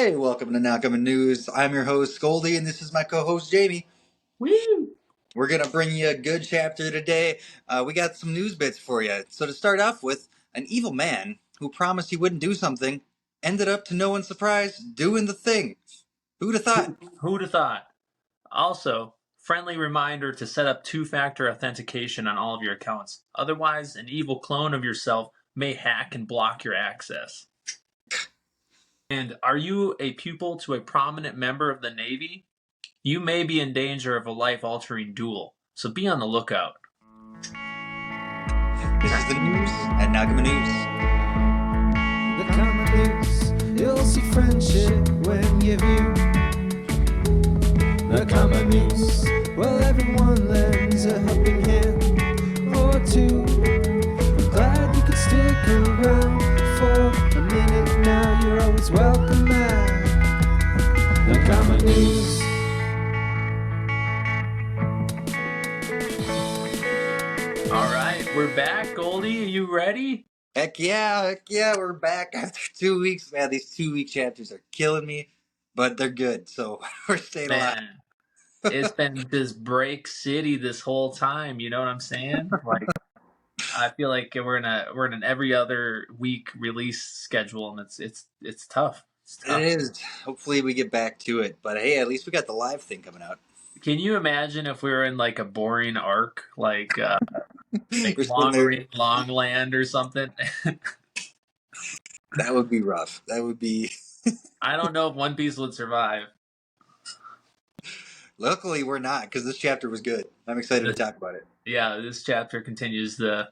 Hey, welcome to Now Coming News. I'm your host, Goldie, and this is my co-host, Jamie. Woo! We're going to bring you a good chapter today. We got some news bits for you. So to start off with, an evil man who promised he wouldn't do something ended up, to no one's surprise, doing the thing. Who'd have thought? Who'd have thought? Also, friendly reminder to set up two-factor authentication on all of your accounts. Otherwise, an evil clone of yourself may hack and block your access. And are you a pupil to a prominent member of the Navy? You may be in danger of a life-altering duel, so be on the lookout. This is the news at Now Coming News. The common news, you'll see friendship when you view. The common news, well, everyone lends a helping hand or two. I'm glad you could stick around for a minute now. You're always welcome back. The common news. All right, we're back. Goldie, are you ready? Heck yeah, we're back after 2 weeks. Man, these 2 week chapters are killing me, but they're good, so we're staying alive. Man, it's been this break city this whole time. You know what I'm saying? Like, I feel like we're in an every other week release schedule, and it's tough. It's tough. It is. Hopefully we get back to it, but hey, at least we got the live thing coming out. Can you imagine if we were in like a boring arc, like We're Long there. Range Longland or something? That would be rough. That would be. I don't know if One Piece would survive. Luckily, we're not, because this chapter was good. I'm excited to talk about it. Yeah, this chapter continues the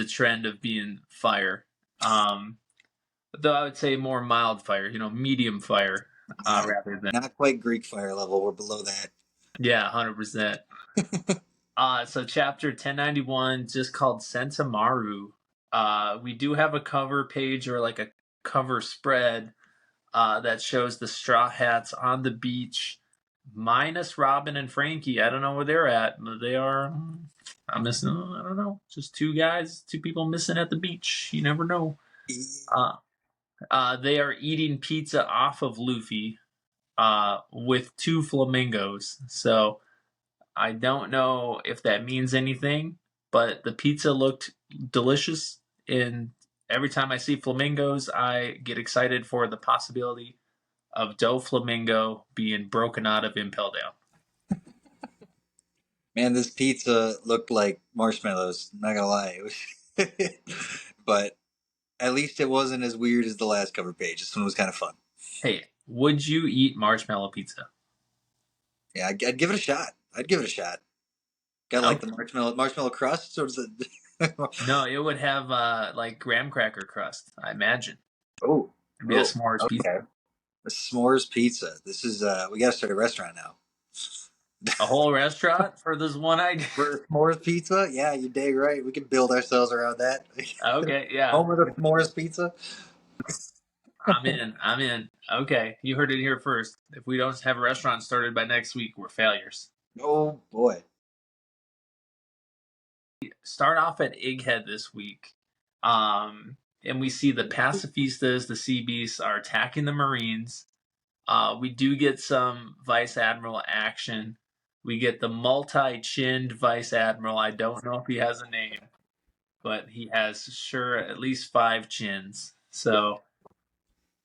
trend of being fire. Though I would say more mild fire, medium fire, rather than Not quite Greek fire level. We're below that. yeah, 100%. So chapter 1091, just called Sentamaru. We do have a cover page or like a cover spread that shows the Straw Hats on the beach, minus Robin and Frankie. I don't know where they're at. They are. I'm missing. I don't know. Just two people missing at the beach. You never know. They are eating pizza off of Luffy with two flamingos. So I don't know if that means anything, but the pizza looked delicious. And every time I see flamingos, I get excited for the possibility of Doflamingo being broken out of Impel Down. Man, this pizza looked like marshmallows. Not gonna lie. But at least it wasn't as weird as the last cover page. This one was kind of fun. Hey, would you eat marshmallow pizza? Yeah, I'd give it a shot. Got like the marshmallow crust, or is it? No, it would have like graham cracker crust, I imagine. Oh, It'd be a s'mores pizza. A s'mores pizza. This is we gotta start a restaurant now. A whole restaurant for this one idea? For s'mores pizza? Yeah, you're dang right. We can build ourselves around that. Okay, yeah. Home of the s'mores pizza. I'm in. Okay, you heard it here first. If we don't have a restaurant started by next week, we're failures. Oh boy. Start off at Egghead this week. And we see the pacifistas, the sea beasts, are attacking the Marines. We do get some Vice Admiral action. We get the multi-chinned Vice Admiral. I don't know if he has a name, but he has at least 5 chins. So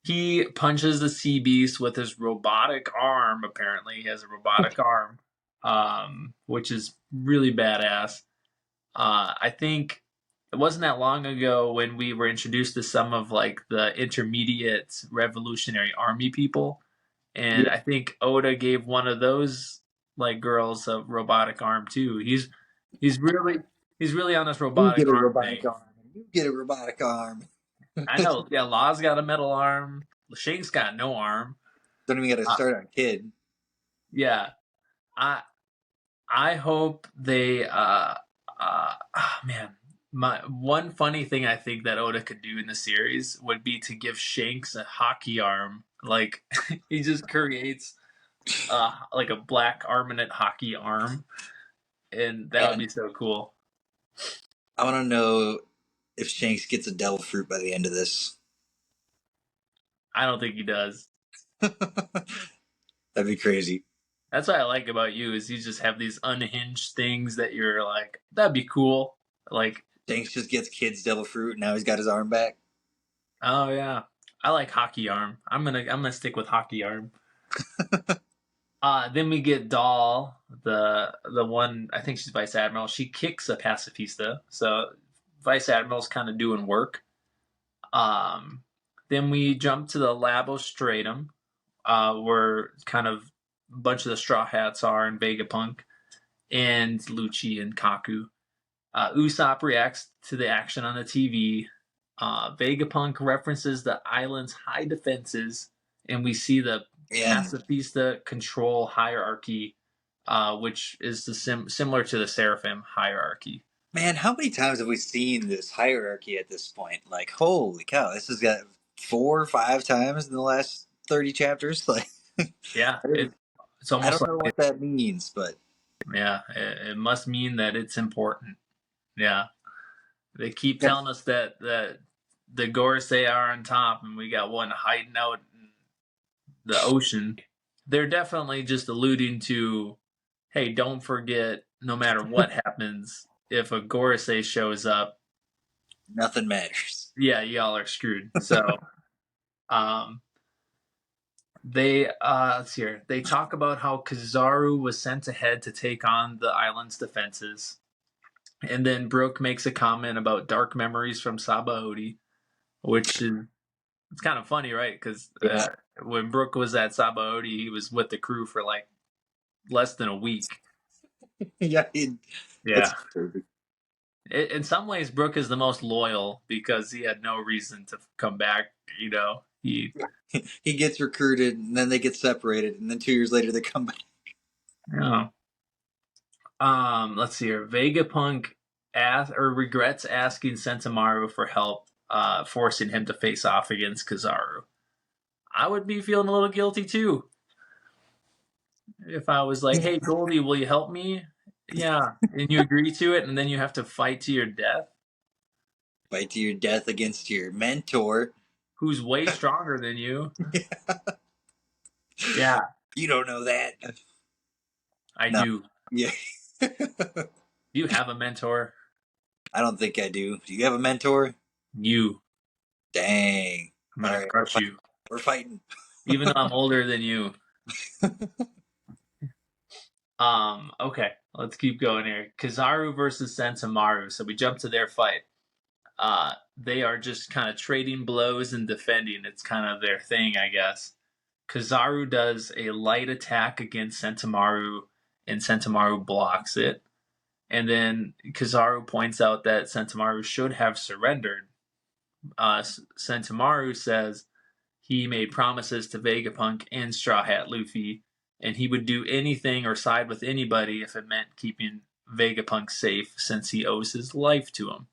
he punches the sea beast with his robotic arm. Apparently, he has a robotic arm, which is really badass. I think it wasn't that long ago when we were introduced to some of like the intermediate Revolutionary Army people, and I think Oda gave one of those like girls a robotic arm too. He's really on this robotic arm thing. You get a robotic arm. I know. Yeah, Law's got a metal arm. Shank's got no arm. Don't even get to start on Kid. Yeah, I hope they. Man, my one funny thing I think that Oda could do in the series would be to give Shanks a hockey arm. Like he just creates like a black armament hockey arm, and that would be so cool. I want to know if Shanks gets a devil fruit by the end of this. I don't think he does. That'd be crazy. That's what I like about you is you just have these unhinged things that you're like, that'd be cool. Like, Shanks just gets kids devil fruit, and now he's got his arm back. oh yeah, I like hockey arm. I'm gonna stick with hockey arm. Then we get Doll, the one, I think she's Vice Admiral. She kicks a pacifista, so Vice Admiral's kind of doing work. Then we jump to the Labostratum, where kind of a bunch of the Straw Hats are, and Vegapunk and Lucci and Kaku. Usopp reacts to the action on the TV. Vegapunk references the island's high defenses, and we see the pacifista control hierarchy, which is similar to the Seraphim hierarchy. Man, how many times have we seen this hierarchy at this point? Like, holy cow, this has got 4 or 5 times in the last 30 chapters. Like, yeah, it's I almost don't know what that means, but yeah, it must mean that it's important. Yeah, they keep telling us that the Gorosei are on top, and we got one hiding out in the ocean. They're definitely just alluding to, hey, don't forget, no matter what happens, if a Gorosei shows up, nothing matters. Yeah, y'all are screwed. So, let's see here. They talk about how Kizaru was sent ahead to take on the island's defenses. And then Brooke makes a comment about dark memories from Sabaody, which is, it's kind of funny, right? Because when Brooke was at Sabaody, he was with the crew for like less than a week. Yeah. In some ways, Brooke is the most loyal because he had no reason to come back. You know, he gets recruited, and then they get separated, and then 2 years later they come back. Yeah. Let's see here. Vegapunk regrets asking Sentomaru for help, forcing him to face off against Kizaru. I would be feeling a little guilty too. If I was like, hey, Goldie, will you help me? Yeah. And you agree to it, and then you have to fight to your death. Fight to your death against your mentor. Who's way stronger than you. Yeah. You don't know that. I do. Yeah. Do you have a mentor? I don't think I do. Do you have a mentor? You. Dang. I'm going to crush you. We're fighting. Even though I'm older than you. Okay, let's keep going here. Kizaru versus Sentomaru. So we jump to their fight. They are just kind of trading blows and defending. It's kind of their thing, I guess. Kizaru does a light attack against Sentomaru, and Sentomaru blocks it. And then Kizaru points out that Sentomaru should have surrendered. Sentomaru says he made promises to Vegapunk and Straw Hat Luffy, and he would do anything or side with anybody if it meant keeping Vegapunk safe, since he owes his life to him.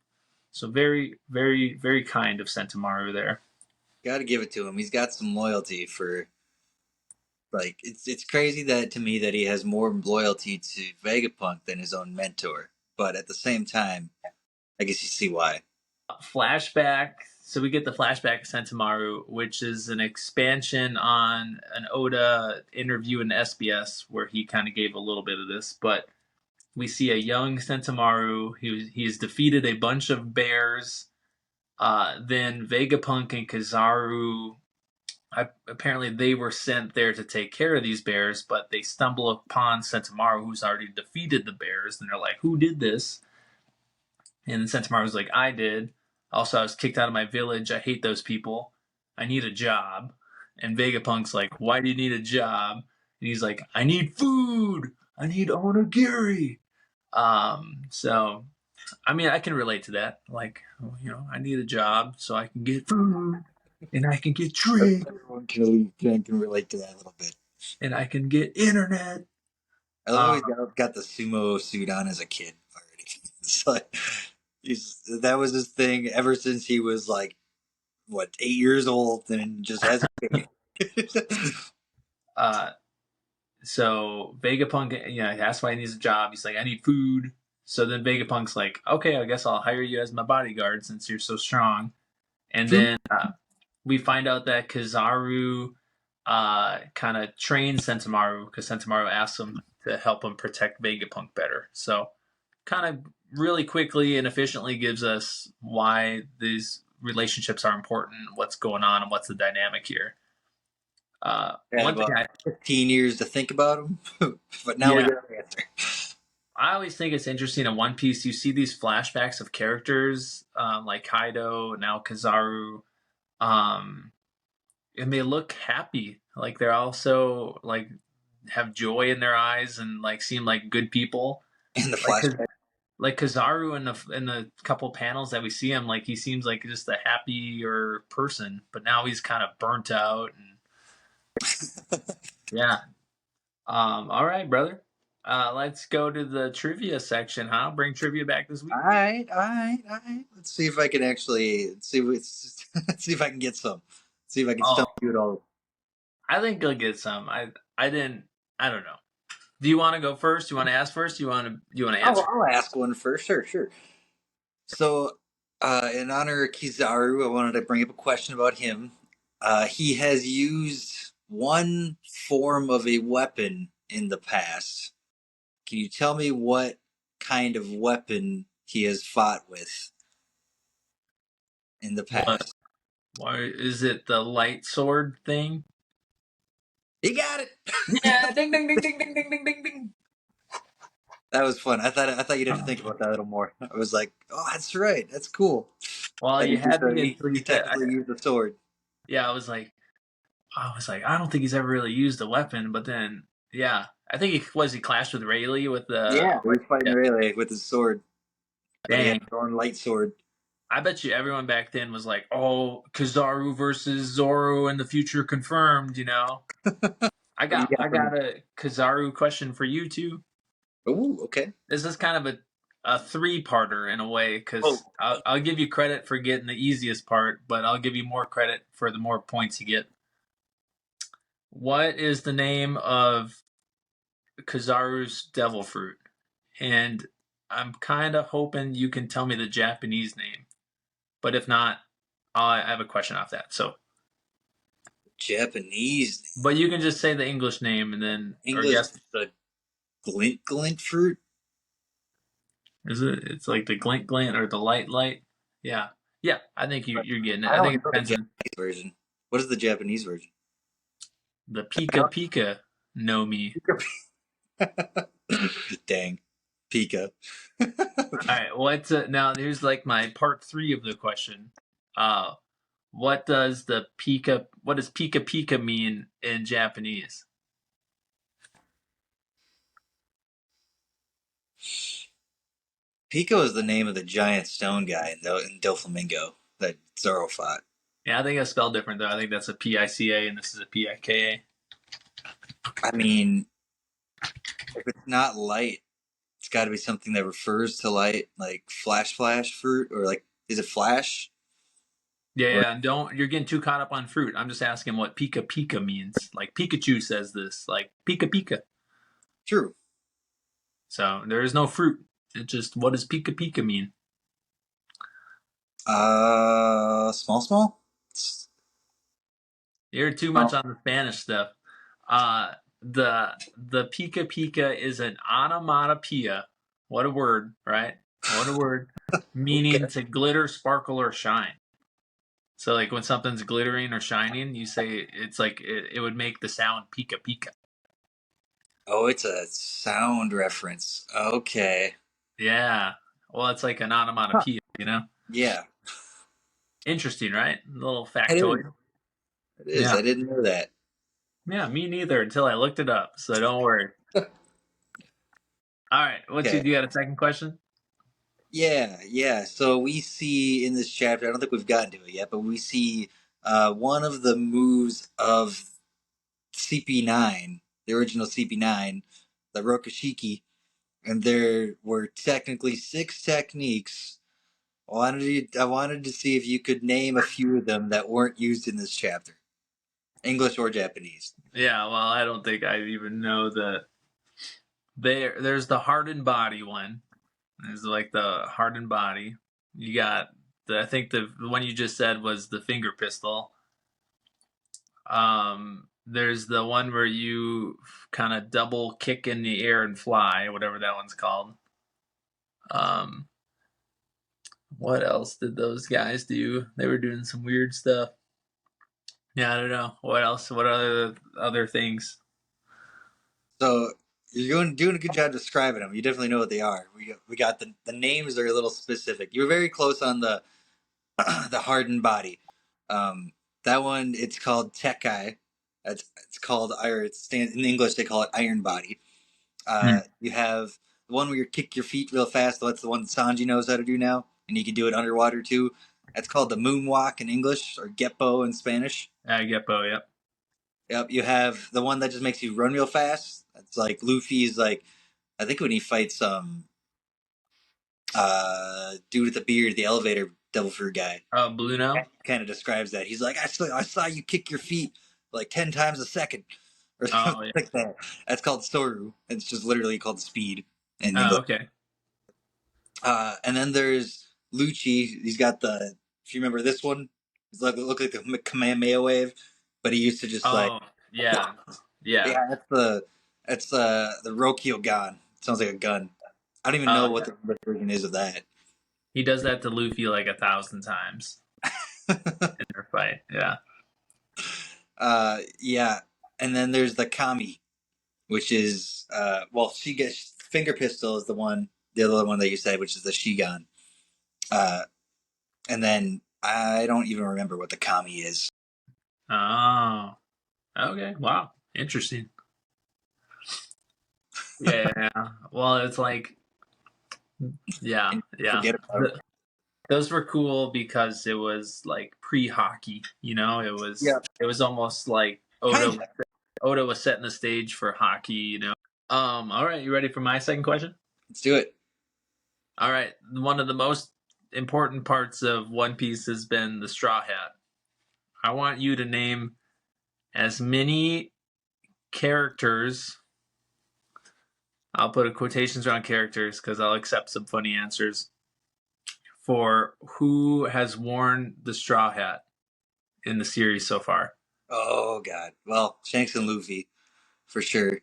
So very, very, very kind of Sentomaru there. Got to give it to him. He's got some loyalty for... Like, it's crazy that to me that he has more loyalty to Vegapunk than his own mentor. But at the same time, I guess you see why. Flashback. So we get the flashback of Sentomaru, which is an expansion on an Oda interview in SBS where he kind of gave a little bit of this. But we see a young Sentomaru. He's defeated a bunch of bears. Then Vegapunk and Kizaru... apparently they were sent there to take care of these bears, but they stumble upon Sentomaru, who's already defeated the bears, and they're like, who did this? And Sentomaru's like, I did. Also, I was kicked out of my village. I hate those people. I need a job. And Vegapunk's like, why do you need a job? And he's like, I need food. I need onigiri. So, I mean, I can relate to that. Like, I need a job so I can get food. And I can get drink. Everyone can relate to that a little bit. And I can get internet. I love how he got the sumo suit on as a kid already. It's like, that was his thing ever since he was like, 8 years old, and just hasn't. So Vegapunk, that's why he needs a job. He's like, I need food. So then Vegapunk's like, okay, I guess I'll hire you as my bodyguard since you're so strong. And then we find out that Kizaru kind of trains Sentomaru because Sentomaru asks him to help him protect Vegapunk better. So kind of really quickly and efficiently gives us why these relationships are important, what's going on, and what's the dynamic here. Had One thing about 15 years to think about them, but now we yeah, got an answer. I always think it's interesting in One Piece. You see these flashbacks of characters like Kaido, now Kizaru, and they look happy. Like they're also like have joy in their eyes and like seem like good people. In the Like flashback. like Kizaru in the couple panels that we see him, like he seems like just a happier person, but now he's kind of burnt out and yeah. All right, brother. Let's go to the trivia section, huh? Bring trivia back this week. All right, all right, all right. Let's see if I can actually see if I can get some. See if I can stump Oh, you at all. I think he'll get some. I didn't. I don't know. Do you want to go first? You want to ask first? You want to answer? I'll ask one first. Sure, sure. So, in honor of Kizaru, I wanted to bring up a question about him. He has used one form of a weapon in the past. Can you tell me what kind of weapon he has fought with in the What? past? Why is it the light sword thing? You got it. Yeah, ding ding ding ding ding ding ding ding ding. That was fun. I thought you'd have to think about that a little more. I was like, oh, that's right. That's cool. Well, That you had me until he you said. technically used a sword. Yeah, I don't think he's ever really used a weapon. But then, yeah, I think he clashed with Rayleigh with the. Yeah, he was fighting Yeah, Rayleigh with his sword, but he had dang. his own light sword. I bet you everyone back then was like, "Oh, Kizaru versus Zoro in the future confirmed." You know. I What do got you I got for me? got a Kizaru question for you too. Ooh, okay. This is kind of a three-parter in a way Oh, because I'll give you credit for getting the easiest part, but I'll give you more credit for the more points you get. What is the name of Kizaru's devil fruit? And I'm kind of hoping you can tell me the Japanese name, but if not, I have a question off that. So, Japanese but you can just say the English name and then, or English, guess, the glint fruit. is it? It's like the glint glint or the light light. Yeah, yeah. I think you're getting it. I I think don't it know the depends on Japanese version. What is the Japanese version? the Pika Pika no Mi. Dang, Pika. All right, what's now? Here's like my part three of the question. Uh, what does the Pika? What does Pika Pika mean in Japanese? Pico is the name of the giant stone guy in Doflamingo that Zoro fought. Yeah, I think it's spelled different though. I think that's a PICA and this is a PIKA. I mean, if it's not light, it's got to be something that refers to light, like flash fruit, or like, is it flash? Yeah, Or yeah. Don't you're getting too caught up on fruit. I'm just asking what Pika Pika means. Like Pikachu says this, like Pika Pika. true. So there is no fruit. It's just what does Pika Pika mean? Small. You're too much on the Spanish stuff. Uh, the Pika Pika is an onomatopoeia. What a word, right? What a word. Meaning Okay. to glitter, sparkle, or shine. So like when something's glittering or shining, you say it's like it would make the sound Pika Pika. Oh, it's a sound reference. Okay. Yeah. Well, it's like an onomatopoeia, you know? Yeah, Interesting, right? A little it is. factoid. It is. Yeah. I didn't know that. Yeah, me neither until I looked it up. So don't worry. All right. Okay. You got a second question? Yeah. So we see in this chapter, I don't think we've gotten to it yet, but we see one of the moves of CP9, the original CP9, the Rokushiki, and there were technically 6 techniques. I wanted to see if you could name a few of them that weren't used in this chapter, English or Japanese. Yeah, well, I don't think I even know that. There's the hardened body one. There's like the hardened body. You got I think the one you just said was the finger pistol. There's the one where you kind of double kick in the air and fly, whatever that one's called. Um, what else did those guys do? They were doing some weird stuff. Yeah, I don't know. What else? What other things? So you're doing a good job describing them. You definitely know what they are. We got the names are a little specific. You were very close on the the hardened body. Um, that one it's called Tekai. It's called iron. It stands in English. They call it iron body. You have the one where you kick your feet real fast. That's the one that Sanji knows how to do now, and he can do it underwater too. That's called the moonwalk in English or Geppo in Spanish. Geppo, yep. Yep. You have the one that just makes you run real fast. It's like Luffy's like I think when he fights dude with the beard, the elevator devil fruit guy. Blue now? Kind of describes that. He's like, I saw you kick your feet like 10 times a second, or something Oh, yeah. like that. That's called Soru. It's just literally called speed in Oh, English. okay. And then there's Lucci. He's got the. If you remember this one, it's like look like the Kamehameha wave, but he used to just like. Oh, yeah. Yeah. Yeah, that's the Rokyo gun. Sounds like a gun. I don't even know what the English version is of that. He does that to Luffy like 1,000 times in their fight. Yeah. Yeah, and then there's the Kami, which is she gets finger pistol is the other one that you said, which is the Shigan. And then I don't even remember what the Kami is. Oh. Okay. Wow. Interesting. Yeah. Well, it's like, yeah. Forget about it. Those were cool because it was like pre-hockey. You know, it was almost like Oda was setting the stage for hockey. You know. All right. You ready for my second question? Let's do it. All right. One of the most important parts of One Piece has been the Straw Hat. I want you to name as many characters. I'll put a quotations around characters because I'll accept some funny answers for who has worn the Straw Hat in the series so far. Oh God. Well, Shanks and Luffy, for sure.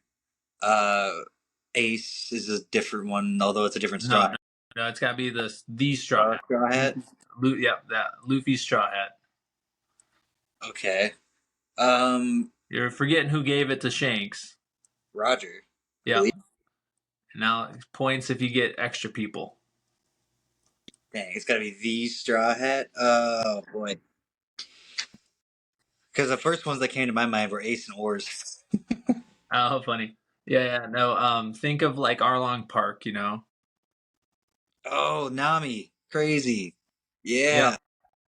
Ace is a different one, although it's a different straw. No, it's got to be the Straw Hat. Straw Hat. That Luffy's Straw Hat. Okay. You're forgetting who gave it to Shanks. Roger. Yeah. Now points if you get extra people. Dang, it's gotta be the Straw Hat. Oh boy. Because the first ones that came to my mind were Ace and Oars. Oh, funny. Yeah. No. Think of like Arlong Park. You know. Oh, Nami. Crazy. Yeah.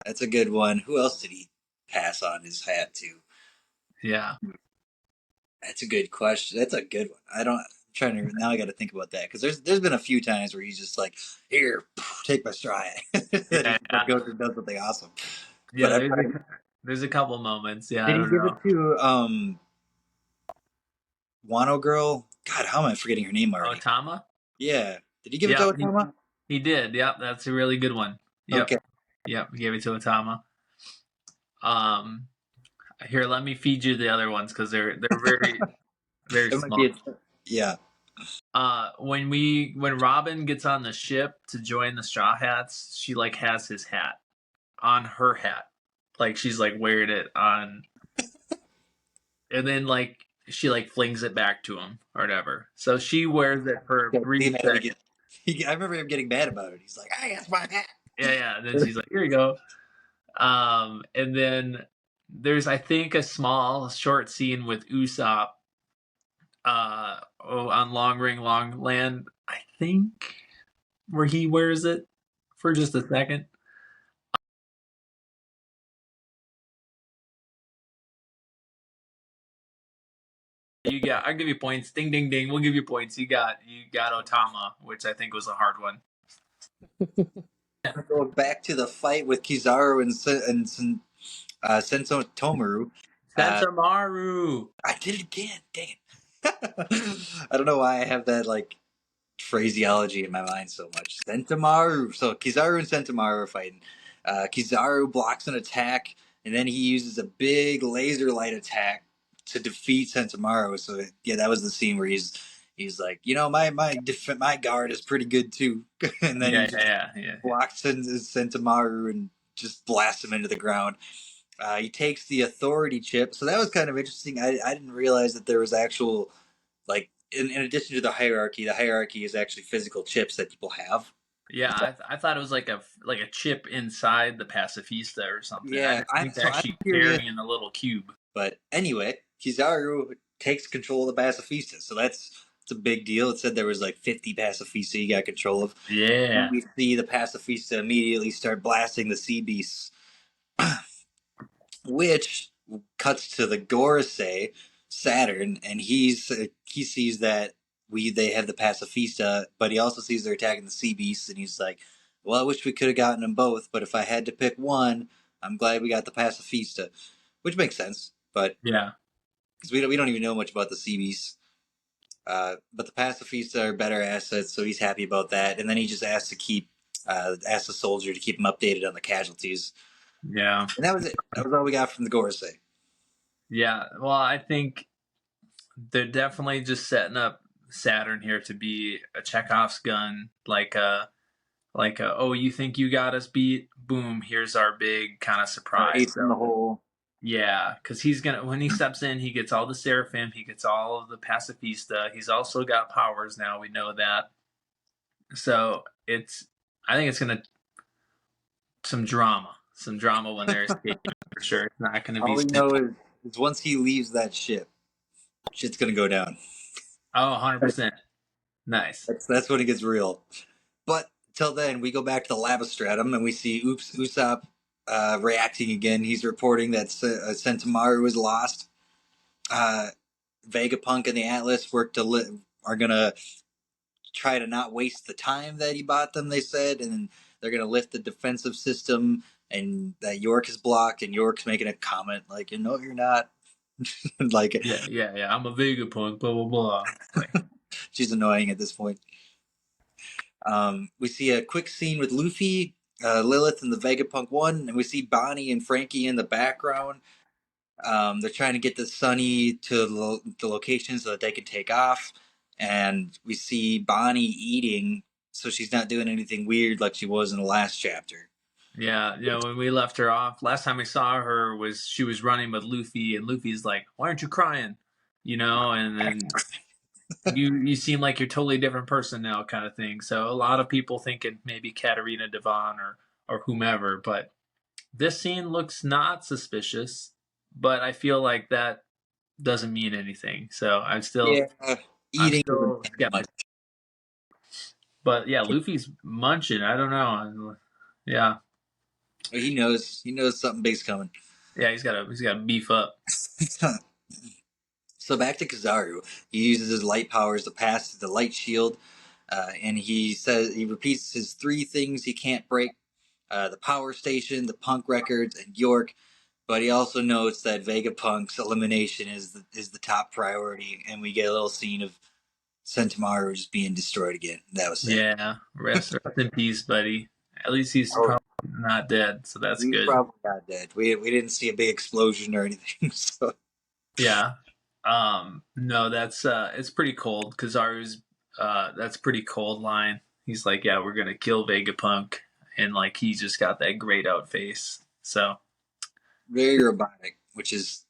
That's a good one. Who else did he pass on his hat to? Yeah. That's a good question. That's a good one. I'm trying to now. I got to think about that because there's been a few times where he's just like, "Here, take my straw hat." He goes and does something awesome. Yeah, there's a couple moments. Yeah, did I he don't give know. it to Wano girl? God, how am I forgetting her name already? Otama? Yeah. Did he give it to Otama? He did. Yep, that's a really good one. Yep. Okay. Yep, he gave it to Otama. Here, let me feed you the other ones because they're very very small. Yeah. When Robin gets on the ship to join the Straw Hats, she like has his hat on her hat, like she's like wearing it on, and then like she like flings it back to him or whatever. So she wears it for 3 seconds. I remember him getting mad about it. He's like, "I got my hat." Yeah. And then she's like, "Here you go." And then there's I think a small short scene with Usopp on Long Ring Long Land, I think, where he wears it for just a second. I'll give you points. Ding ding ding. We'll give you points. You got Otama, which I think was a hard one. Going back to the fight with Kizaru and Senso Tomaru. Sensamaru. I did it again. Dang it. I don't know why I have that like phraseology in my mind so much. Sentamaru. So Kizaru and Sentamaru are fighting. Kizaru blocks an attack, and then he uses a big laser light attack to defeat Sentomaru. So yeah, that was the scene where he's like, my guard is pretty good too, and then he just Yeah. blocks Sentomaru and just blasts him into the ground. He takes the authority chip, so that was kind of interesting. I didn't realize that there was actual, like, in addition to the hierarchy is actually physical chips that people have. Yeah, I thought it was like a chip inside the pacifista or something. I Yeah, didn't think they're I'm actually curious. carrying a little cube. But anyway, Kizaru takes control of the pacifista, so it's a big deal. It said there was like 50 pacifista he got control of. And Yeah, we see the pacifista immediately start blasting the sea beasts, which cuts to the Gorosei, Saturn, and he sees that they have the pacifista, but he also sees they're attacking the sea beasts, and he's like, "Well, I wish we could have gotten them both, but if I had to pick one, I'm glad we got the pacifista," which makes sense, but yeah, because we don't even know much about the sea beasts. But the pacifista are better assets, so he's happy about that, and then he just asks the soldier to keep him updated on the casualties, yeah, and that was it. That was all we got from the Gorosei. yeah. Well, I think they're definitely just setting up Saturn here to be a Chekhov's gun, oh, you think you got us beat? Boom, here's our big kind of surprise. Ace in the hole. Yeah, because he's gonna when he steps in, he gets all the Seraphim, he gets all of the Pacifista. He's also got powers now. We know that. So I think it's gonna some drama when they're escaping for sure. It's not gonna All be we know is once he leaves that ship, shit's gonna go down. 100%. Nice. That's when it gets real. But till then, we go back to the Labostratum and we see Usopp reacting again. He's reporting that Sentomaru is lost. Vegapunk and the Atlas are gonna try to not waste the time that he bought them. They said, and they're gonna lift the defensive system, and that York is blocked. And York's making a comment like, you're not." Like, Yeah. I'm a Vegapunk. Blah blah blah. Like, she's annoying at this point. We see a quick scene with Luffy, Lilith, and the Vegapunk one, and we see Bonnie and Frankie in the background. They're trying to get the Sunny to the location so that they can take off, and we see Bonnie eating, so she's not doing anything weird like she was in the last chapter. yeah, when we left her off last time we saw her was she was running with Luffy, and Luffy's like, "Why aren't you crying?" And then you seem like you're a totally different person now, kind of thing. So a lot of people think it may be Katarina Devon or whomever, but this scene looks not suspicious. But I feel like that doesn't mean anything. So I'm still Eating skeptical. much. But yeah, Luffy's munching. I don't know. Yeah, He knows something big's coming. yeah, he's got to beef up. So back to Kizaru. He uses his light powers to pass the light shield, and he repeats his three things he can't break: the power station, the punk records, and York. But he also notes that Vegapunk's elimination is the top priority, and we get a little scene of Sentomaru just being destroyed again. That was sad. Yeah, rest in peace, buddy. At least he's probably not dead, so that's He's good. probably not dead. We didn't see a big explosion or anything. So yeah, no, that's it's pretty cold. Kizaru's that's a pretty cold line. He's like, yeah, we're gonna kill Vegapunk, and like he's just got that grayed out face. So very robotic, which is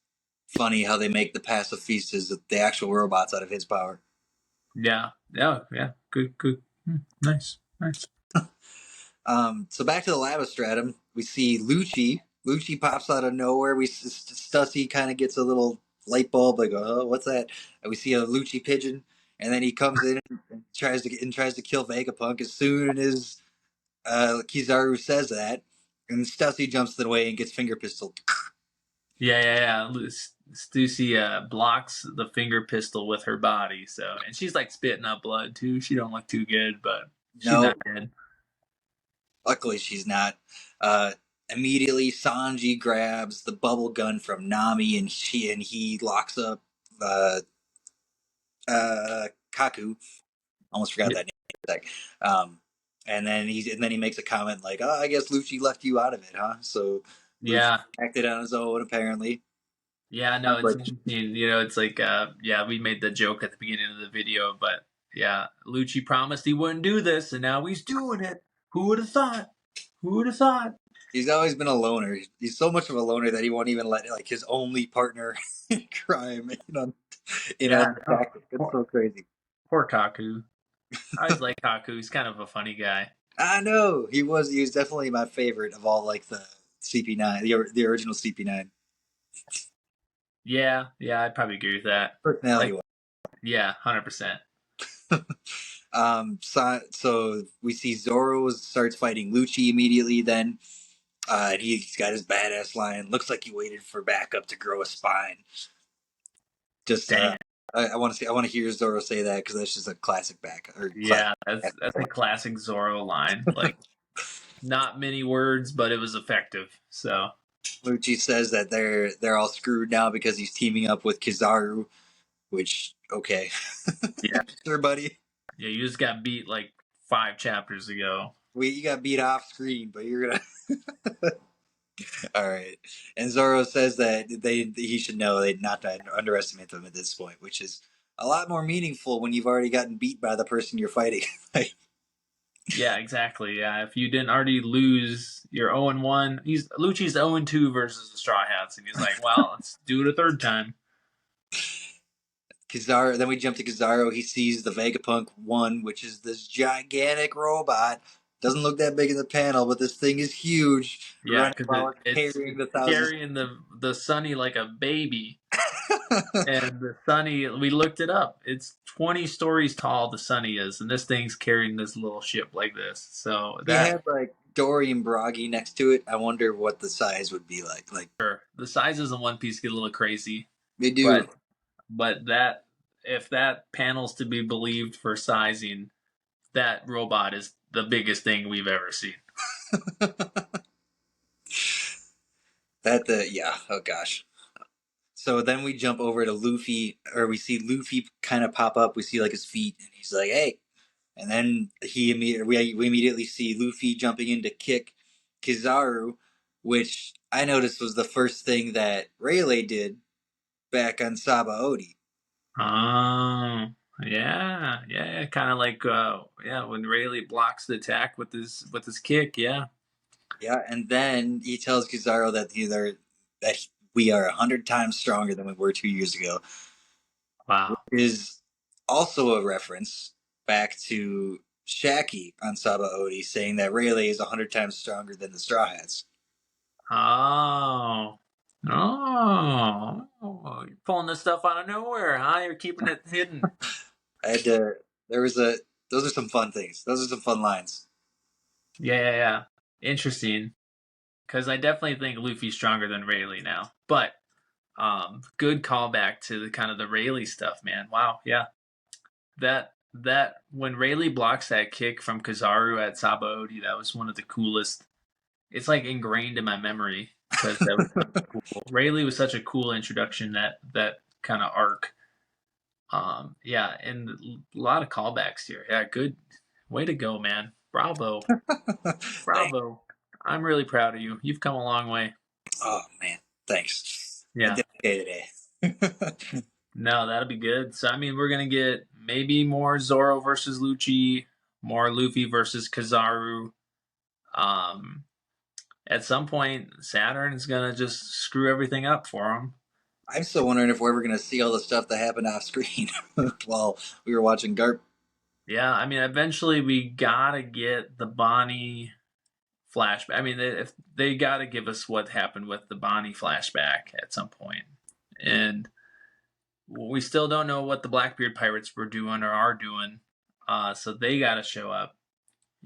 funny how they make the pacifistas the actual robots out of his power. Yeah, good, nice. So back to the Labostratum, we see Lucci. Lucci pops out of nowhere. Stussy kind of gets a little light bulb, like, oh, what's that? And we see a Lucci pigeon, and then he comes in and tries to kill Vegapunk. As soon as Kizaru says that, and Stussy jumps in the way and gets finger pistoled. Yeah. Stussy blocks the finger pistol with her body, and she's like spitting up blood too. She don't look too good, but she's not dead. Luckily, she's not. Immediately, Sanji grabs the bubble gun from Nami, and he locks up Kaku. Almost forgot that name. And then he makes a comment like, "Oh, I guess Lucci left you out of it, huh?" So yeah, Lucci acted on his own apparently. Yeah, no, Sounds it's like interesting. You know, it's like, yeah, we made the joke at the beginning of the video, but yeah, Lucci promised he wouldn't do this, and now he's doing it. Who would have thought? Who would have thought? he's always been a loner. He's so much of a loner that he won't even let like his only partner in crime, Yeah, no, attack it. It's so crazy. poor Kaku. I always like Kaku. He's kind of a funny guy. I know he was definitely my favorite of all like the CP9, the original CP9 Yeah, yeah, I'd probably agree with that. personality. Like, yeah, 100%. So we see Zoro starts fighting Lucci immediately. Then and he's got his badass line. Looks like he waited for backup to grow a spine. Just Damn. I want to see. I want to hear Zoro say that because that's just a classic back or Yeah, classic. that's a classic Zoro line. Like, not many words, but it was effective. So Lucci says that they're all screwed now because he's teaming up with Kizaru. Which okay, yeah, sure, buddy. yeah, you just got beat like 5 chapters ago. You got beat off screen, but you're gonna. All right. And Zoro says that he should know they not to underestimate them at this point, which is a lot more meaningful when you've already gotten beat by the person you're fighting. Yeah, exactly. Yeah, if you didn't already lose, you're 0-1. Lucci's 0-2 versus the Straw Hats, and he's like, well, let's do it a third time. Kizaru. Then we jump to Kizaru. He sees the Vegapunk 1, which is this gigantic robot. Doesn't look that big in the panel, but this thing is huge. Yeah, Running because while it's carrying the thousands. carrying the Sunny like a baby. And the Sunny, we looked it up. It's 20 stories tall, the Sunny is, and this thing's carrying this little ship like this. So He that, had like Dory and Bragi next to it. I wonder what the size would be like. Like sure, the sizes in One Piece get a little crazy, they do. but that, if that panel's to be believed for sizing, that robot is the biggest thing we've ever seen. Yeah. Oh gosh. So then we jump over to Luffy, or we see Luffy kind of pop up. We see like his feet, and he's like, "Hey!" And then we immediately see Luffy jumping in to kick Kizaru, which I noticed was the first thing that Rayleigh did back on Saba Odi. Oh, yeah, kind of like yeah, when Rayleigh blocks the attack with his kick, yeah. Yeah, and then he tells Kizaru that we are 100 times stronger than we were 2 years ago. Wow. Is also a reference back to Shaki on Saba Odi saying that Rayleigh is 100 times stronger than the Straw Hats. Oh. Oh. You're pulling this stuff out of nowhere, huh? You're keeping it hidden. I had to. Those are some fun things. Those are some fun lines. Yeah. Interesting. Because I definitely think Luffy's stronger than Rayleigh now. But good callback to the kind of the Rayleigh stuff, man. Wow, yeah. That when Rayleigh blocks that kick from Kizaru at Saba Odi, that was one of the coolest. It's like ingrained in my memory because that was cool. Rayleigh was such a cool introduction, that kind of arc. Yeah, and a lot of callbacks here. Yeah, good way to go, man. Bravo. Bravo. I'm really proud of you. You've come a long way. Oh man, thanks. Yeah. Today. No, that'll be good. So I mean, we're gonna get maybe more Zoro versus Lucci, more Luffy versus Kizaru. At some point, Saturn's gonna just screw everything up for him. I'm still wondering if we're ever gonna see all the stuff that happened off screen while we were watching Garp. Yeah, I mean, eventually we gotta get the Bonnie flashback. I mean, if they gotta give us what happened with the Bonnie flashback at some point, and we still don't know what the Blackbeard pirates were doing or are doing. So they gotta show up,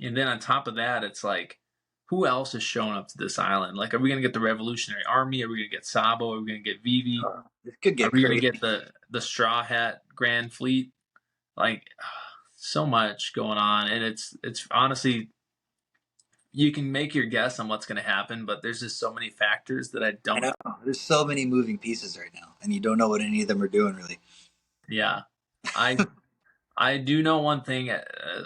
and then on top of that, it's like, who else is showing up to this island? Like, are we gonna get the Revolutionary Army? Are we gonna get Sabo? Are we gonna get Vivi? This could get Are we crazy. gonna get the Straw Hat Grand Fleet? Like, so much going on, and it's honestly, you can make your guess on what's gonna happen, but there's just so many factors that I don't know. There's so many moving pieces right now, and you don't know what any of them are doing really. Yeah, I do know one thing.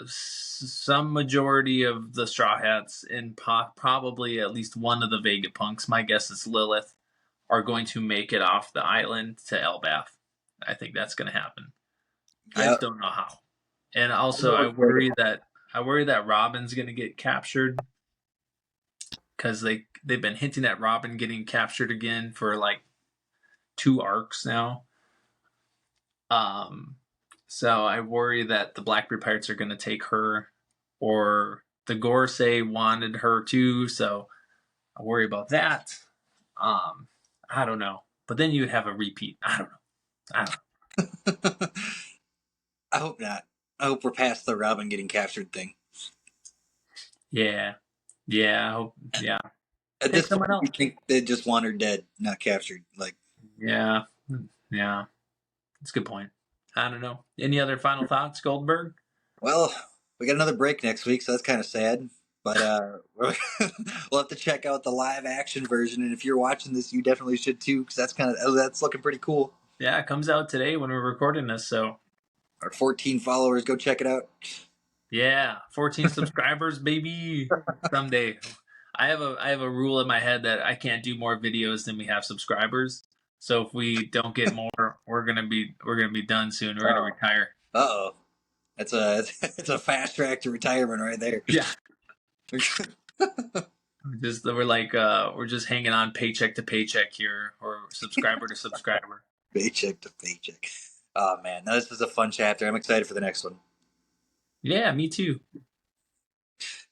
Some majority of the Straw Hats, and probably at least one of the Vegapunks, my guess is Lilith, are going to make it off the island to Elbath. I think that's going to happen. I Yep. just don't know how. And also, I worry that Robin's going to get captured because they've been hinting at Robin getting captured again for like 2 arcs now. So I worry that the Blackbeard Pirates are going to take her, or the Gorsei wanted her too. So I worry about that. I don't know. But then you'd have a repeat. I don't know. I hope not. I hope we're past the Robin getting captured thing. Yeah. I hope. Yeah. At Take this point, someone else. you think they just want her dead, not captured. Like, Yeah. That's a good point. I don't know. Any other final thoughts, Goldberg? well, we got another break next week, so that's kind of sad. But we'll have to check out the live action version, and if you're watching this, you definitely should too, because that's looking pretty cool. Yeah, it comes out today when we're recording this, so Our 14 followers, go check it out. yeah, 14 subscribers, baby. Someday. I have a rule in my head that I can't do more videos than we have subscribers. So if we don't get more, we're gonna be done soon. We're gonna retire. Uh-oh. It's a fast track to retirement right there. Yeah. We're just hanging on paycheck to paycheck here, or subscriber to subscriber. Paycheck to paycheck. Oh man, this is a fun chapter. I'm excited for the next one. Yeah, me too.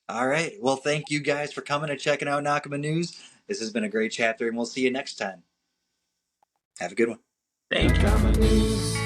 All right. Well, thank you guys for coming and checking out Nakama News. This has been a great chapter, and we'll see you next time. Have a good one. Thank you. Nakama News.